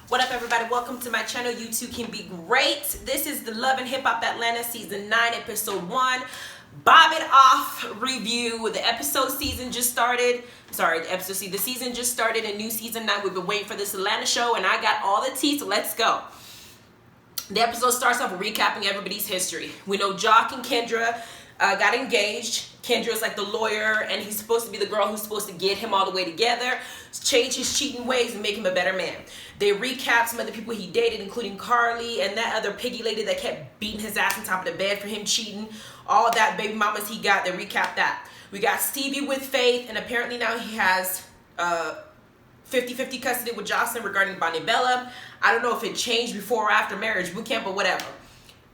What up, everybody? Welcome to my channel. You too can be great. This is the Love and Hip Hop Atlanta season 9, episode 1. Bob It Off review. The season just started. The season just started in new season 9. We've been waiting for this Atlanta show, and I got all the tea, so let's go. The episode starts off with recapping everybody's history. We know Jacques and Kendra got engaged. Kendra's like the lawyer, and he's supposed to be the girl who's supposed to get him all the way together, change his cheating ways, and make him a better man. They recap some of the people he dated, including Carly and that other piggy lady that kept beating his ass on top of the bed for him cheating. All that baby mamas he got, they recap that. We got Stevie with Faith, and apparently now he has 50-50 custody with Jocelyn regarding Bonnie Bella. I don't know if it changed before or after marriage boot camp or whatever.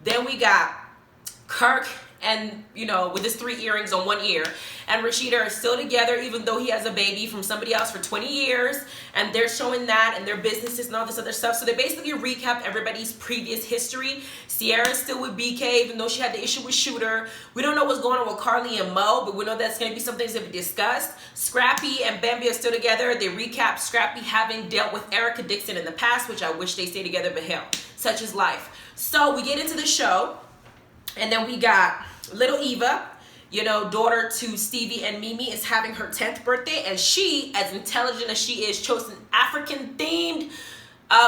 Then we got Kirk and, with his 3 earrings on 1 ear, and Rashida are still together even though he has a baby from somebody else for 20 years, and they're showing that and their businesses and all this other stuff. So they basically recap everybody's previous history. Ciara's still with BK even though she had the issue with Shooter. We don't know what's going on with Carly and Mo, but we know that's going to be some things that we discussed. Scrappy and Bambi are still together. They recap Scrappy having dealt with Erica Dixon in the past, which I wish they stayed together, but hell, such is life. So we get into the show, and then we got little Eva, daughter to Stevie and Mimi, is having her 10th birthday, and she, as intelligent as she is, chose an African themed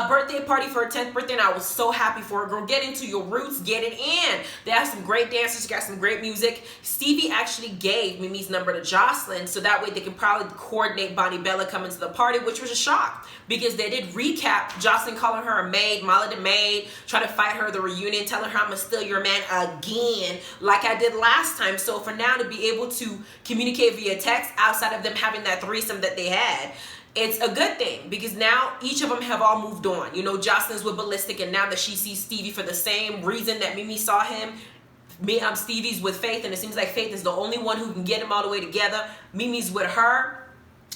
birthday party for her 10th birthday, and I was so happy for her. Girl, get into your roots, get it in. They have some great dancers, got some great music. Stevie actually gave Mimi's number to Jocelyn, so that way they could probably coordinate Bonnie Bella coming to the party, which was a shock, because they did recap Jocelyn calling her a maid, Molly the maid, trying to fight her at the reunion, telling her I'm gonna steal your man again, like I did last time. So for now to be able to communicate via text outside of them having that threesome that they had, it's a good thing, because now each of them have all moved on. Jocelyn's with Ballistic, and now that she sees Stevie for the same reason that Mimi saw him, Stevie's with Faith, and it seems like Faith is the only one who can get them all the way together. Mimi's with her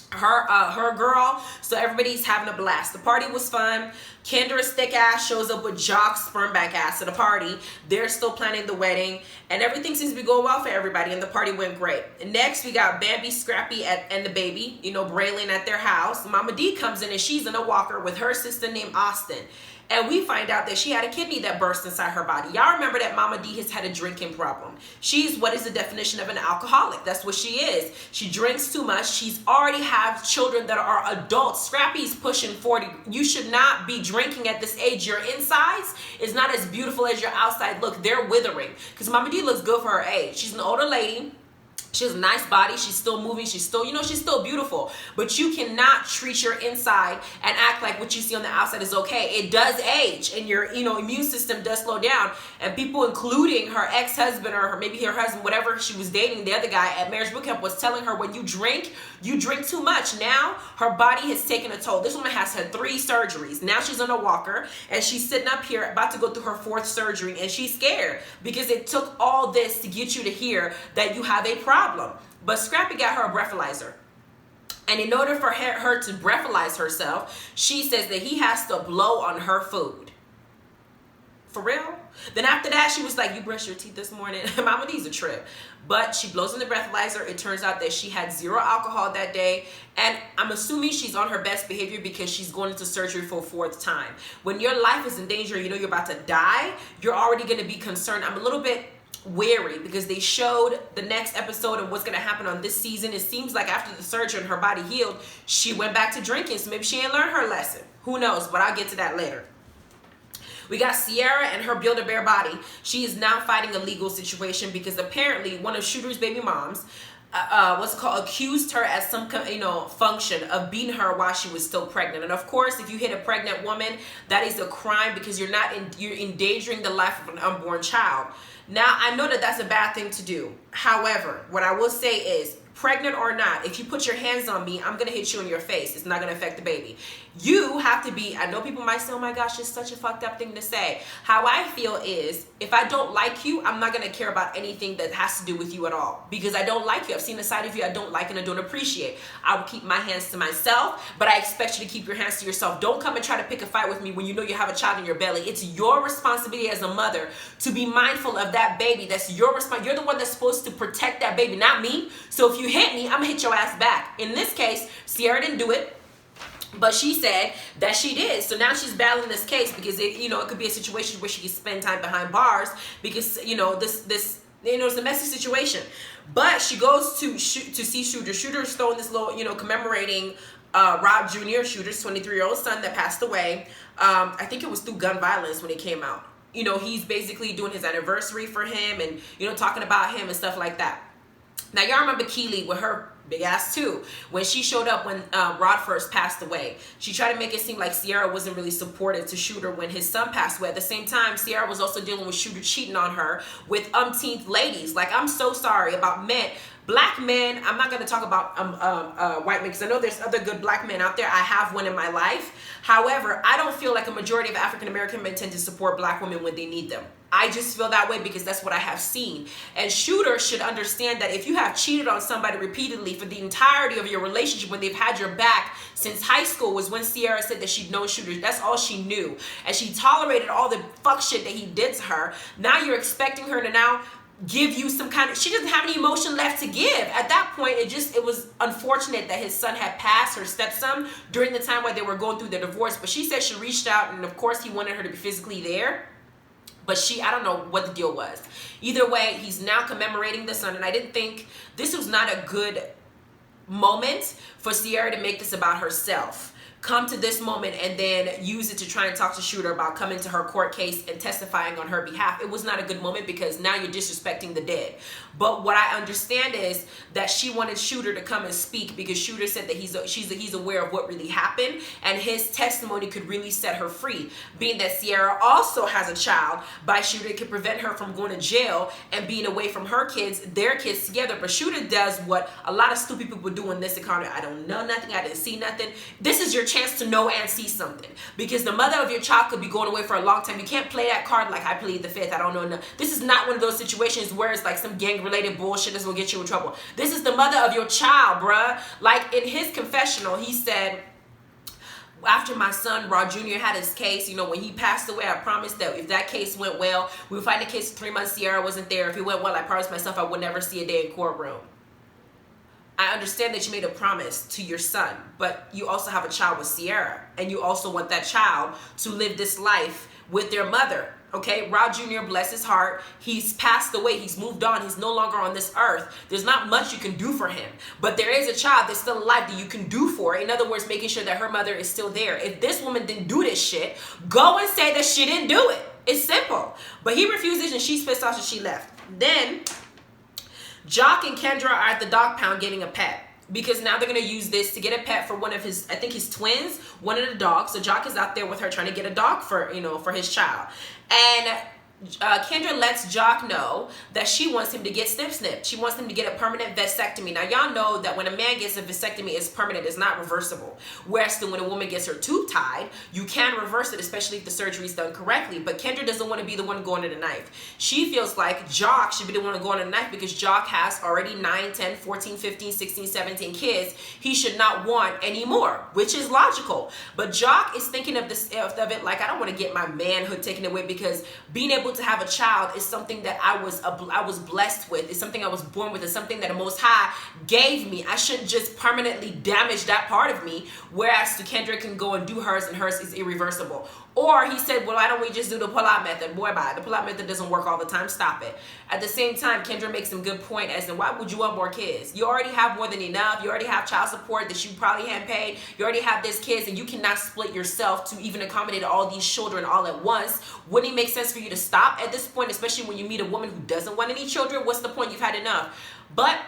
girl, so everybody's having a blast. The party was fun. Kendra's thick ass shows up with Jacques' sperm back ass to the party. They're still planning the wedding, and everything seems to be going well for everybody, and the party went great. Next, we got Bambi, Scrappy, and the baby, brailing at their house. Mama D comes in, and she's in a walker with her sister named Austin. And we find out that she had a kidney that burst inside her body. Y'all remember that Mama D has had a drinking problem. She's what is the definition of an alcoholic. That's what she is. She drinks too much. She's already have children that are adults. Scrappy's pushing 40. You should not be drinking at this age. Your insides is not as beautiful as your outside look. They're withering. Because Mama D looks good for her age. She's an older lady. She has a nice body. She's still moving. She's still, she's still beautiful. But you cannot treat your inside and act like what you see on the outside is okay. It does age, and your, immune system does slow down. And people, including her ex-husband or maybe her husband, whatever she was dating, the other guy at marriage boot camp, was telling her, when you drink too much. Now her body has taken a toll. This woman has had 3 surgeries. Now she's on a walker, and she's sitting up here about to go through her 4th surgery, and she's scared because it took all this to get you to hear that you have a problem. But Scrappy got her a breathalyzer, and in order for her to breathalyze herself, she says that he has to blow on her food. For real? Then after that, she was like, you brushed your teeth this morning? Mama D's a trip. But she blows on the breathalyzer. It turns out that she had 0 alcohol that day, and I'm assuming she's on her best behavior because she's going into surgery for a 4th time. When your life is in danger, you're about to die, you're already going to be concerned. I'm a little bit wary because they showed the next episode and what's going to happen on this season. It seems like after the surgery and her body healed, she went back to drinking, so maybe she ain't learned her lesson. Who knows? But I'll get to that later. We got Ciara and her Build-A-Bear body. She is now fighting a legal situation because apparently one of Shooter's baby moms, accused her at some function of beating her while she was still pregnant. And of course, if you hit a pregnant woman, that is a crime because you're endangering the life of an unborn child. Now, I know that that's a bad thing to do. However, what I will say is, pregnant or not, if you put your hands on me, I'm going to hit you in your face. It's not going to affect the baby. You have to be, I know people might say, oh my gosh, it's such a fucked up thing to say. How I feel is, if I don't like you, I'm not going to care about anything that has to do with you at all. Because I don't like you. I've seen a side of you I don't like and I don't appreciate. I will keep my hands to myself, but I expect you to keep your hands to yourself. Don't come and try to pick a fight with me when you know you have a child in your belly. It's your responsibility as a mother to be mindful of that baby. That's your responsibility. You're the one that's supposed to protect that baby, not me. So if you hit me, I'm going to hit your ass back. In this case, Ciara didn't do it. But she said that she did. So now she's battling this case because it could be a situation where she could spend time behind bars because this it's a messy situation. But she goes to see Shooter. Shooter's throwing this little commemorating Rob Jr., Shooter's 23-year-old son that passed away. I think it was through gun violence when it came out. He's basically doing his anniversary for him and talking about him and stuff like that. Now y'all remember Keely with her big ass too. When she showed up when Rod first passed away, she tried to make it seem like Ciara wasn't really supportive to Shooter when his son passed away. At the same time, Ciara was also dealing with Shooter cheating on her with umpteenth ladies. Like, I'm so sorry about men. Black men, I'm not going to talk about white men because I know there's other good black men out there. I have one in my life. However, I don't feel like a majority of African American men tend to support black women when they need them. I just feel that way because that's what I have seen. And Shooter should understand that if you have cheated on somebody repeatedly for the entirety of your relationship, when they've had your back since high school, was when Ciara said that she'd known Shooter. That's all she knew. And she tolerated all the fuck shit that he did to her. Now you're expecting her to now give you some kind of, she doesn't have any emotion left to give. At that point, it was unfortunate that his son had passed, her stepson, during the time while they were going through their divorce. But she said she reached out, and of course he wanted her to be physically there. But I don't know what the deal was. Either way, he's now commemorating the son, and I didn't think this was not a good moment for Ciara to make this about herself. Come to this moment and then use it to try and talk to Shooter about coming to her court case and testifying on her behalf. It was not a good moment because now you're disrespecting the dead. But what I understand is that she wanted Shooter to come and speak because Shooter said that he's aware of what really happened, and his testimony could really set her free. Being that Ciara also has a child by Shooter, it could prevent her from going to jail and being away from her kids, their kids together. But Shooter does what a lot of stupid people do in this economy. I don't know nothing. I didn't see nothing. This is your chance to know and see something, because the mother of your child could be going away for a long time. You can't play that card like I plead the fifth. I don't know. This is not one of those situations where it's like some gang related bullshit that's gonna get you in trouble. This is the mother of your child, bruh. Like in his confessional, he said, after my son Rod Jr. had his case, when he passed away, I promised that if that case went well, we would fight the case for 3 months. Ciara wasn't there. If it went well, I promised myself I would never see a day in courtroom. I understand that you made a promise to your son, but you also have a child with Ciara, and you also want that child to live this life with their mother. Okay, Rod Jr., bless his heart, he's passed away, he's moved on, he's no longer on this earth. There's not much you can do for him, but there is a child that's still alive that you can do for. In other words, making sure that her mother is still there. If this woman didn't do this shit, go and say that she didn't do it. It's simple. But he refuses, and she's pissed off, and she left. Then Jacques and Kendra are at the dog pound getting a pet, because now they're going to use this to get a pet for one of his, I think his twins, one of the dogs. So Jacques is out there with her trying to get a dog for, for his child. And Kendra lets Jacques know that she wants him to get snip. She wants him to get a permanent vasectomy. Now, y'all know that when a man gets a vasectomy, it's permanent. It's not reversible. Whereas when a woman gets her tube tied, you can reverse it, especially if the surgery is done correctly. But Kendra doesn't want to be the one going to the knife. She feels like Jacques should be the one to go on the knife because Jacques has already 9, 10, 14, 15, 16, 17 kids. He should not want any more, which is logical. But Jacques is thinking of it like, I don't want to get my manhood taken away, because being able to have a child is something that I was blessed with. It's something I was born with. It's something that the Most High gave me. I shouldn't just permanently damage that part of me, whereas Kendra can go and do hers, and hers is irreversible. Or he said, well, why don't we just do the pull-out method? Boy, bye. The pull-out method doesn't work all the time. Stop it. At the same time, Kendra makes some good point as to why would you want more kids? You already have more than enough. You already have child support that you probably hadn't paid. You already have these kids, and you cannot split yourself to even accommodate all these children all at once. Wouldn't it make sense for you to stop at this point, especially when you meet a woman who doesn't want any children? What's the point? You've had enough. But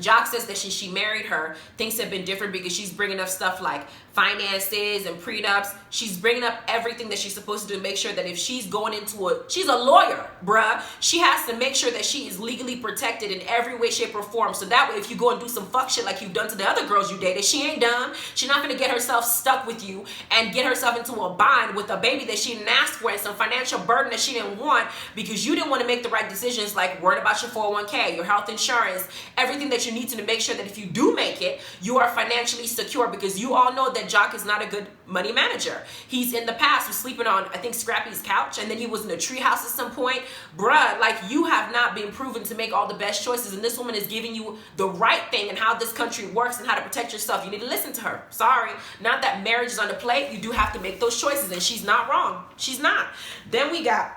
Jacques says that since she married her, things have been different because she's bringing up stuff like finances and prenups. She's bringing up everything that she's supposed to do to make sure that if she's going into she's a lawyer, bruh. She has to make sure that she is legally protected in every way, shape, or form. So that way, if you go and do some fuck shit like you've done to the other girls you dated, she ain't dumb. She's not going to get herself stuck with you and get herself into a bind with a baby that she didn't ask for and some financial burden that she didn't want because you didn't want to make the right decisions, like worrying about your 401k, your health insurance, everything that you need to make sure that if you do make it, you are financially secure, because you all know that that Jacques is not a good money manager. He's in the past was sleeping on, I think, Scrappy's couch, and then he was in a treehouse at some point. Bruh, like, you have not been proven to make all the best choices, and this woman is giving you the right thing and how this country works and how to protect yourself. You need to listen to her. Sorry. Not that marriage is on the plate. You do have to make those choices, and she's not wrong. She's not. Then we got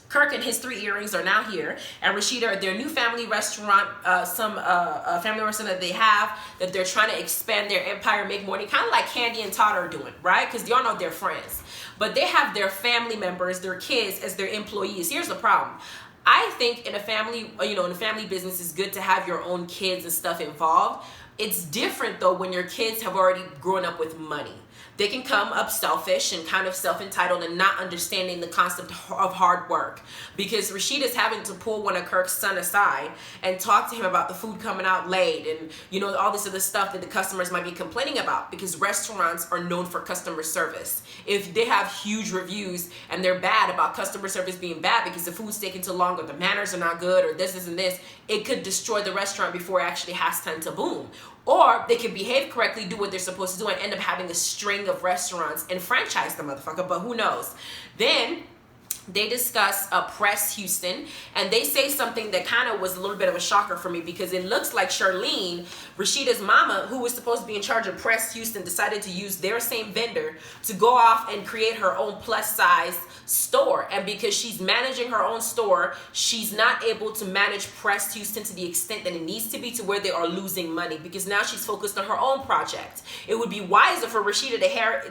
Kirk and his 3 earrings are now here, and Rashida, their new family restaurant, family restaurant that they have, that they're trying to expand their empire, make money, kind of like Candy and Todd are doing, right? Because y'all know they're friends, but they have their family members, their kids, as their employees. Here's the problem. I think in a family, in a family business, it's good to have your own kids and stuff involved. It's different though when your kids have already grown up with money. They can come up selfish and kind of self-entitled and not understanding the concept of hard work. Because Rashida's having to pull one of Kirk's son aside and talk to him about the food coming out late and, all this other stuff that the customers might be complaining about, because restaurants are known for customer service. If they have huge reviews and they're bad about customer service being bad because the food's taking too long or the manners are not good or this and this, it could destroy the restaurant before it actually has time to boom. Or they can behave correctly, do what they're supposed to do, and end up having a string of restaurants and franchise the motherfucker, but who knows? Then they discuss Press Houston, and they say something that kind of was a little bit of a shocker for me, because it looks like Charlene, Rashida's mama, who was supposed to be in charge of Press Houston, decided to use their same vendor to go off and create her own plus size store. And because she's managing her own store, she's not able to manage Press Houston to the extent that it needs to be, to where they are losing money, because now she's focused on her own project. It would be wiser for Rashida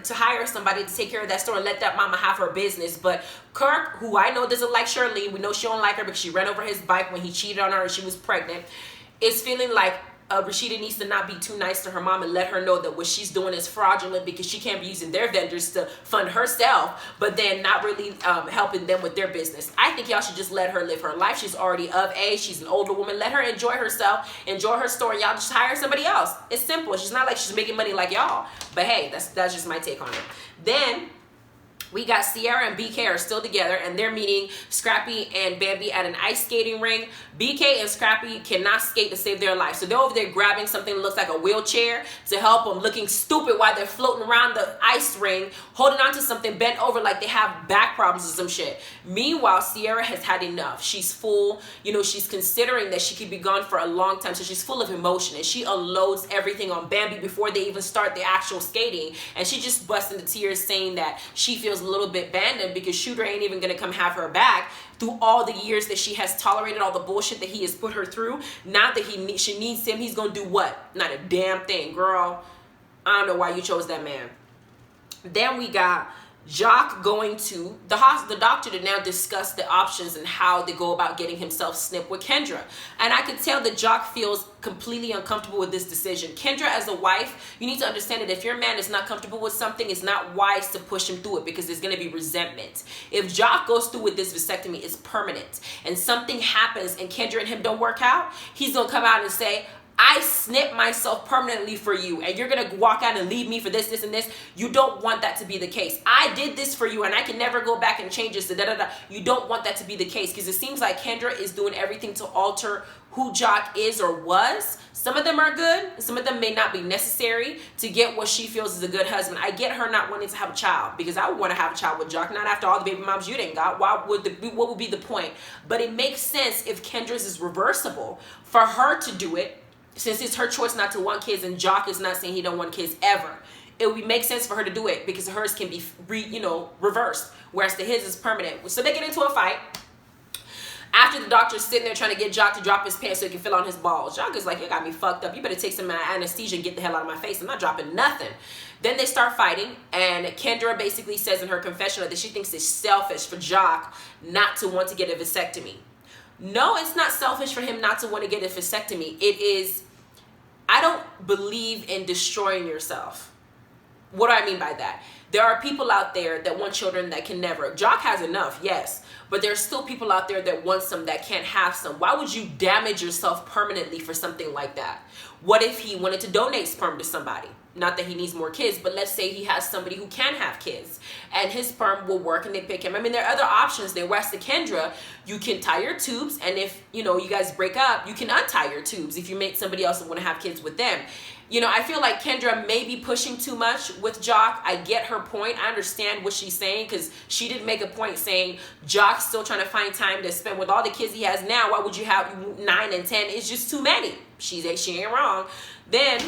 to hire somebody to take care of that store and let that mama have her business. But Kirk, who I know doesn't like Charlene, we know she don't like her because she ran over his bike when he cheated on her and she was pregnant, is feeling like Rashida needs to not be too nice to her mom and let her know that what she's doing is fraudulent, because she can't be using their vendors to fund herself, but then not really helping them with their business. I think y'all should just let her live her life. She's already of age. She's an older woman. Let her enjoy herself, enjoy her store. Y'all just hire somebody else. It's simple. She's not like she's making money like y'all. But hey, that's just my take on it. Then we got Ciara and BK are still together, and they're meeting Scrappy and Bambi at an ice skating ring. BK and Scrappy cannot skate to save their life, so they're over there grabbing something that looks like a wheelchair to help them, looking stupid while they're floating around the ice ring, holding on to something bent over like they have back problems or some shit. Meanwhile, Ciara has had enough. She's full, she's considering that she could be gone for a long time, so she's full of emotion, and she unloads everything on Bambi before they even start the actual skating, and she just busts into tears saying that she feels a little bit abandoned because Shooter ain't even gonna come have her back through all the years that she has tolerated all the bullshit that he has put her through. Now that she needs him, he's gonna do what? Not a damn thing, girl. I don't know why you chose that man. Then we got Jacques going to the doctor to now discuss the options and how they go about getting himself snipped with Kendra. And I could tell that Jacques feels completely uncomfortable with this decision. Kendra, as a wife, you need to understand that if your man is not comfortable with something, it's not wise to push him through it, because there's going to be resentment. If Jacques goes through with this vasectomy, it's permanent, and something happens and Kendra and him don't work out, he's going to come out and say, I snipped myself permanently for you, and you're going to walk out and leave me for this, and this. You don't want that to be the case. I did this for you, and I can never go back and change this. You don't want that to be the case, because it seems like Kendra is doing everything to alter who Jacques is or was. Some of them are good. Some of them may not be necessary to get what she feels is a good husband. I get her not wanting to have a child, because I would want to have a child with Jacques, not after all the baby moms you didn't got. What would be the point? But it makes sense if Kendra's is reversible for her to do it, since it's her choice not to want kids, and Jacques is not saying he don't want kids ever. It would make sense for her to do it, because hers can be reversed, whereas his is permanent. So they get into a fight. After the doctor's sitting there trying to get Jacques to drop his pants so he can fill on his balls, Jacques is like, you got me fucked up. You better take some anesthesia and get the hell out of my face. I'm not dropping nothing. Then they start fighting, and Kendra basically says in her confessional that she thinks it's selfish for Jacques not to want to get a vasectomy. No, it's not selfish for him not to want to get a vasectomy. It is, I don't believe in destroying yourself. What do I mean by that? There are people out there that want children that can never. Jacques has enough, yes. But there's still people out there that want some that can't have some. Why would you damage yourself permanently for something like that? What if he wanted to donate sperm to somebody? Not that he needs more kids, but let's say he has somebody who can have kids, and his sperm will work and they pick him. I mean, there are other options there. Whereas to Kendra, you can tie your tubes, and if you guys break up, you can untie your tubes if you meet somebody else and want to have kids with them. You know, I feel like Kendra may be pushing too much with Jacques. I get her point. I understand what she's saying, because she did make a point saying Jacques still trying to find time to spend with all the kids he has now. Why would you have 9 and 10? It's just too many. She ain't wrong. Then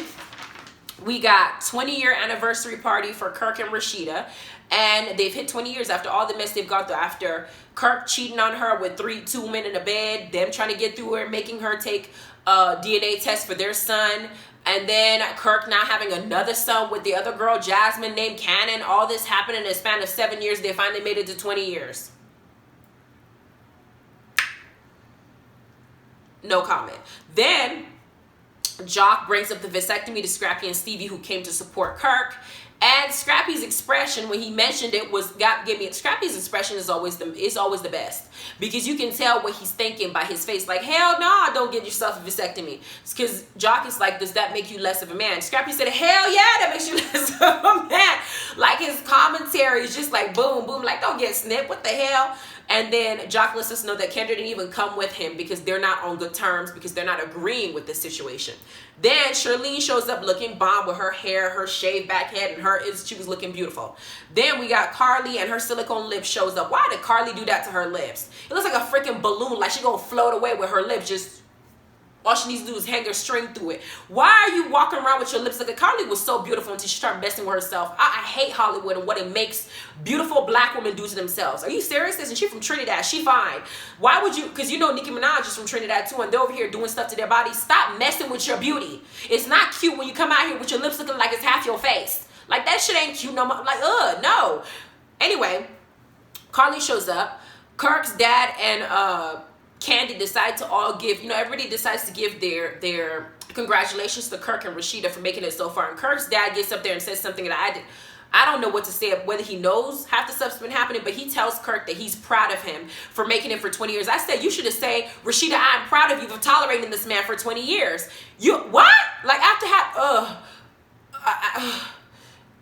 we got 20-year anniversary party for Kirk and Rashida. And they've hit 20 years after all the mess they've gone through, after Kirk cheating on her with 2 men in a bed, them trying to get through her, making her take a DNA test for their son, and then Kirk now having another son with the other girl, Jasmine, named Cannon. All this happened in a span of 7 years. They finally made it to 20 years. No comment. Then Jacques brings up the vasectomy to Scrappy and Stevie, who came to support Kirk. And Scrappy's expression when he mentioned it Scrappy's expression is always the best, because you can tell what he's thinking by his face. Like, hell no, don't get yourself a vasectomy. It's because Jacques is like, does that make you less of a man? Scrappy said, hell yeah, that makes you less of a man. Like, his commentary is just like boom, boom, like, don't get snipped, what the hell? And then Jacques lets us know that Kendra didn't even come with him because they're not on good terms, because they're not agreeing with this situation. Then Charlene shows up looking bomb with her hair, her shaved back head, and she was looking beautiful. Then we got Carly and her silicone lips shows up. Why did Carly do that to her lips? It looks like a freaking balloon, like she gonna float away with her lips. Just all she needs to do is hang her string through it. Why are you walking around with your lips? Like, Carly was so beautiful until she started messing with herself. I hate Hollywood and what it makes beautiful black women do to themselves. Are you serious? Isn't she from Trinidad? She fine. Why would you? Because you know Nicki Minaj is from Trinidad too, and they're over here doing stuff to their bodies. Stop messing with your beauty. It's not cute when you come out here with your lips looking like it's half your face. Like, that shit ain't cute no more. Like, no. Anyway, Carly shows up. Kirk's dad and Candy decide to all give, everybody decides to give their congratulations to Kirk and Rashida for making it so far. And Kirk's dad gets up there and says something that I don't know what to say, whether he knows half the stuff's been happening, but he tells Kirk that he's proud of him for making it for 20 years. I said, you should have said, Rashida, I'm proud of you for tolerating this man for 20 years. You, what? Like, after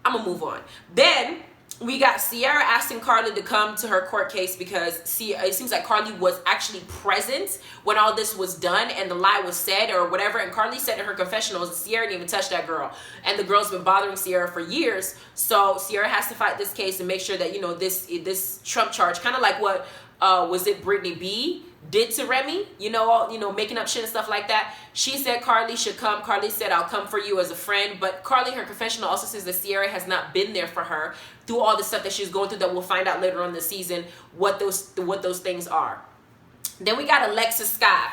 I'm gonna move on. Then we got Ciara asking Carly to come to her court case because it seems like Carly was actually present when all this was done and the lie was said or whatever. And Carly said in her confessional, Ciara didn't even touch that girl. And the girl's been bothering Ciara for years. So Ciara has to fight this case and make sure that, this Trump charge, kind of like what, was it Brittany B did to Remy, making up shit and stuff like that. She said Carly should come. Carly said, I'll come for you as a friend. But Carly, her confessional, also says that Ciara has not been there for her through all the stuff that she's going through, that we'll find out later on in the season what those things are. Then we got Alexis Scott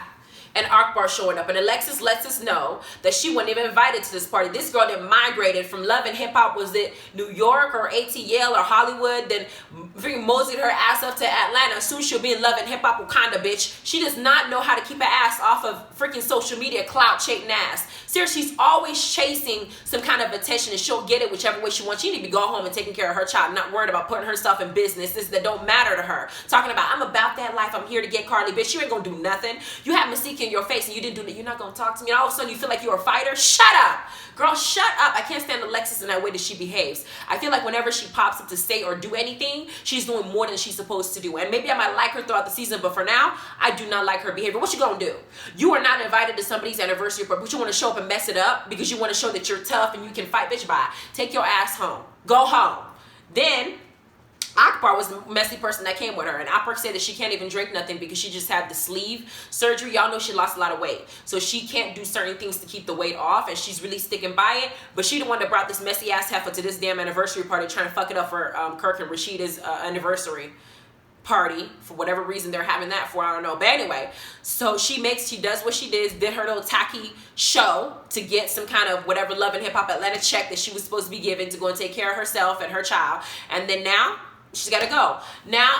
and Akbar showing up, and Alexis lets us know that she wasn't even invited to this party. This girl that migrated from Love and Hip Hop, was it New York or ATL or Hollywood, then freaking moseyed her ass up to Atlanta. Soon she'll be in Love and Hip Hop, Wakanda, bitch. She does not know how to keep her ass off of freaking social media, clout chasing ass. Seriously, she's always chasing some kind of attention, and she'll get it whichever way she wants. She need to be going home and taking care of her child, not worried about putting herself in businesses that don't matter to her. Talking about, I'm about that life, I'm here to get Carly. Bitch, you ain't gonna do nothing. You have Mystique in your face and you didn't do that. You're not gonna talk to me, and all of a sudden you feel like you're a fighter. Shut up, girl, shut up. I can't stand Alexis in that way that she behaves. I feel like whenever she pops up to say or do anything, she's doing more than she's supposed to do. And maybe I might like her throughout the season, but for now, I do not like her behavior. What you gonna do? You are not invited to somebody's anniversary, but you want to show up and mess it up because you want to show that you're tough and you can fight. Bitch, bye. Take your ass home. Go home. Then Akbar was the messy person that came with her, and Akbar said that she can't even drink nothing because she just had the sleeve surgery. Y'all know she lost a lot of weight, so she can't do certain things to keep the weight off, and she's really sticking by it. But she the one that brought this messy ass heifer to this damn anniversary party, trying to fuck it up for Kirk and Rashida's anniversary party. For whatever reason they're having that for, I don't know. But anyway, so she does what she did her little tacky show to get some kind of whatever Love and Hip Hop Atlanta check that she was supposed to be given to go and take care of herself and her child. And then now she's got to go. Now,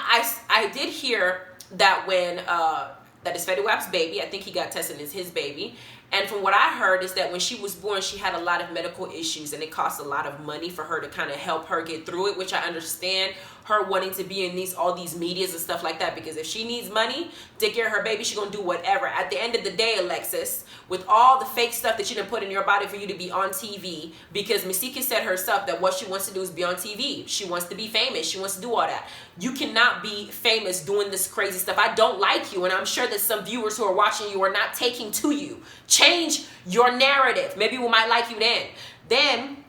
I did hear that when, that is Fetty Wap's baby, I think he got tested as his baby. And from what I heard is that when she was born, she had a lot of medical issues, and it cost a lot of money for her to kind of help her get through it, which I understand her wanting to be in all these medias and stuff like that, because if she needs money to take care of her baby, she's going to do whatever. At the end of the day, Alexis, with all the fake stuff that you done put in your body for you to be on TV, because Mystique said herself that what she wants to do is be on TV. She wants to be famous. She wants to do all that. You cannot be famous doing this crazy stuff. I don't like you, and I'm sure that some viewers who are watching you are not taking to you. change your narrative. Maybe we might like you then. Then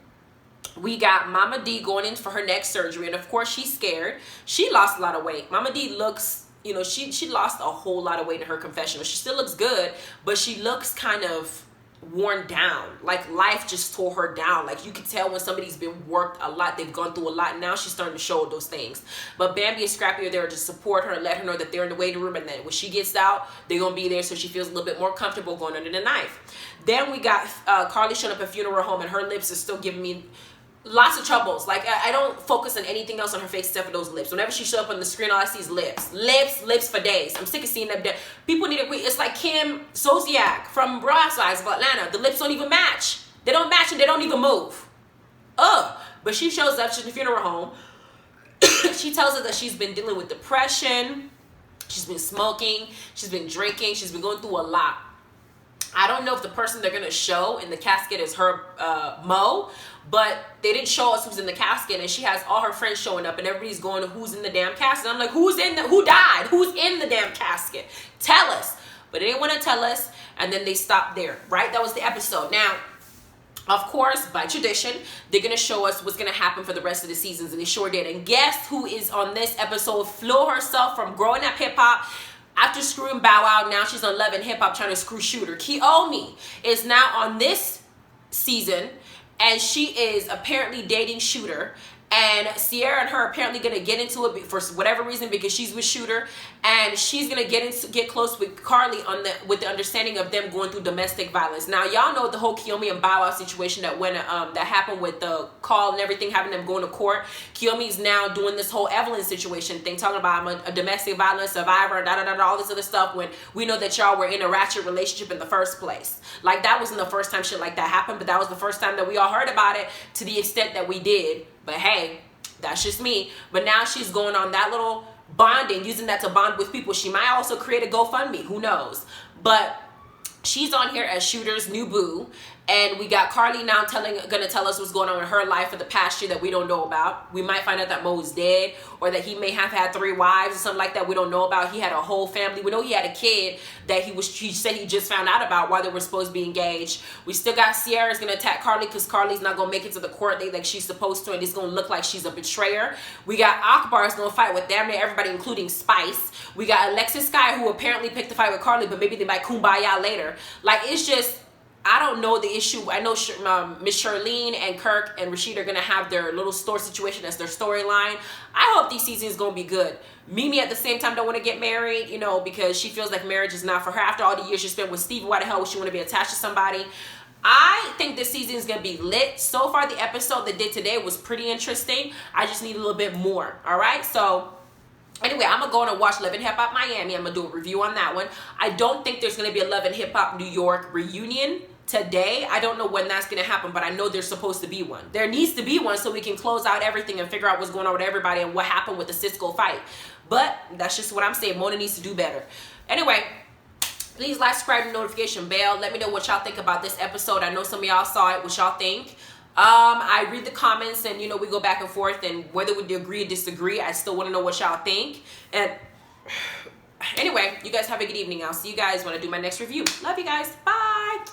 we got Mama D going in for her neck surgery, and of course she's scared. She lost a lot of weight. Mama D looks, you know, she lost a whole lot of weight in her confessional. She still looks good, but she looks kind of worn down. Like life just tore her down. Like you can tell when somebody's been worked a lot, they've gone through a lot. Now she's starting to show those things. But Bambi and Scrappy are there to support her and let her know that they're in the waiting room, and then when she gets out, they're gonna be there so she feels a little bit more comfortable going under the knife. Then we got Carly showing up at funeral home, and her lips are still giving me lots of troubles. Like I don't focus on anything else on her face except for those lips. Whenever she shows up on the screen, all I see is lips for days. I'm sick of seeing them. People need to quit. It's like Kim Zolciak from Real Housewives of Atlanta. The lips don't even match. They don't match and they don't even move. But she shows up. She's in the funeral home. She tells us that she's been dealing with depression. She's been smoking. She's been drinking. She's been going through a lot. I don't know if the person they're going to show in the casket is her Mo, but they didn't show us who's in the casket, and she has all her friends showing up, and everybody's going to who's in the damn casket. I'm like, who died? Who's in the damn casket? Tell us. But they didn't want to tell us, and then they stopped there, right? That was the episode. Now, of course, by tradition, they're going to show us what's going to happen for the rest of the seasons, and they sure did. And guess who is on this episode? Flew herself from growing up hip-hop. After screwing Bow Wow, now she's on Love and Hip Hop trying to screw Shooter. Kiyomi is now on this season, and she is apparently dating Shooter. And Ciara and her apparently gonna get into it for whatever reason, because she's with Shooter, and she's gonna get close with Carly with the understanding of them going through domestic violence. Now y'all know the whole Kiyomi and Bow Wow situation that happened with the call and everything, having them going to court. Kiyomi's now doing this whole Evelyn situation thing, talking about I'm a domestic violence survivor, all this other stuff, when we know that y'all were in a ratchet relationship in the first place. Like that wasn't the first time shit like that happened, but that was the first time that we all heard about it to the extent that we did. But hey, that's just me. But now she's going on that little bonding, using that to bond with people. She might also create a GoFundMe. Who knows? But she's on here as Shooter's new boo. And we got Carly now gonna tell us what's going on in her life for the past year that we don't know about. We might find out that Mo is dead, or that he may have had 3 wives or something like that we don't know about. He had a whole family. We know he had a kid that he said he just found out about while they were supposed to be engaged. We still got Ciara's gonna attack Carly because Carly's not gonna make it to the court date like she's supposed to, and it's gonna look like she's a betrayer. We got Akbar's gonna fight with damn near everybody, including Spice. We got Alexis Sky, who apparently picked the fight with Carly, but maybe they might kumbaya later. Like, it's just, I don't know the issue. I know Miss Charlene and Kirk and Rashida are going to have their little store situation as their storyline. I hope these seasons going to be good. Mimi at the same time don't want to get married, you know, because she feels like marriage is not for her. After all the years she spent with Steve, why the hell would she want to be attached to somebody? I think this season is going to be lit. So far, the episode they did today was pretty interesting. I just need a little bit more, all right? So anyway, I'm going to go on and watch Love and Hip Hop Miami. I'm going to do a review on that one. I don't think there's going to be a Love and Hip Hop New York reunion today. I don't know when that's going to happen, but I know there's supposed to be one. There needs to be one so we can close out everything and figure out what's going on with everybody and what happened with the Cisco fight. But that's just what I'm saying. Mona needs to do better. Anyway, please like, subscribe, and notification bell. Let me know what y'all think about this episode. I know some of y'all saw it. What y'all think? I read the comments, and you know, we go back and forth, and whether we agree or disagree, I still want to know what y'all think. And anyway, you guys have a good evening. I'll see you guys when I do my next review. Love you guys. Bye.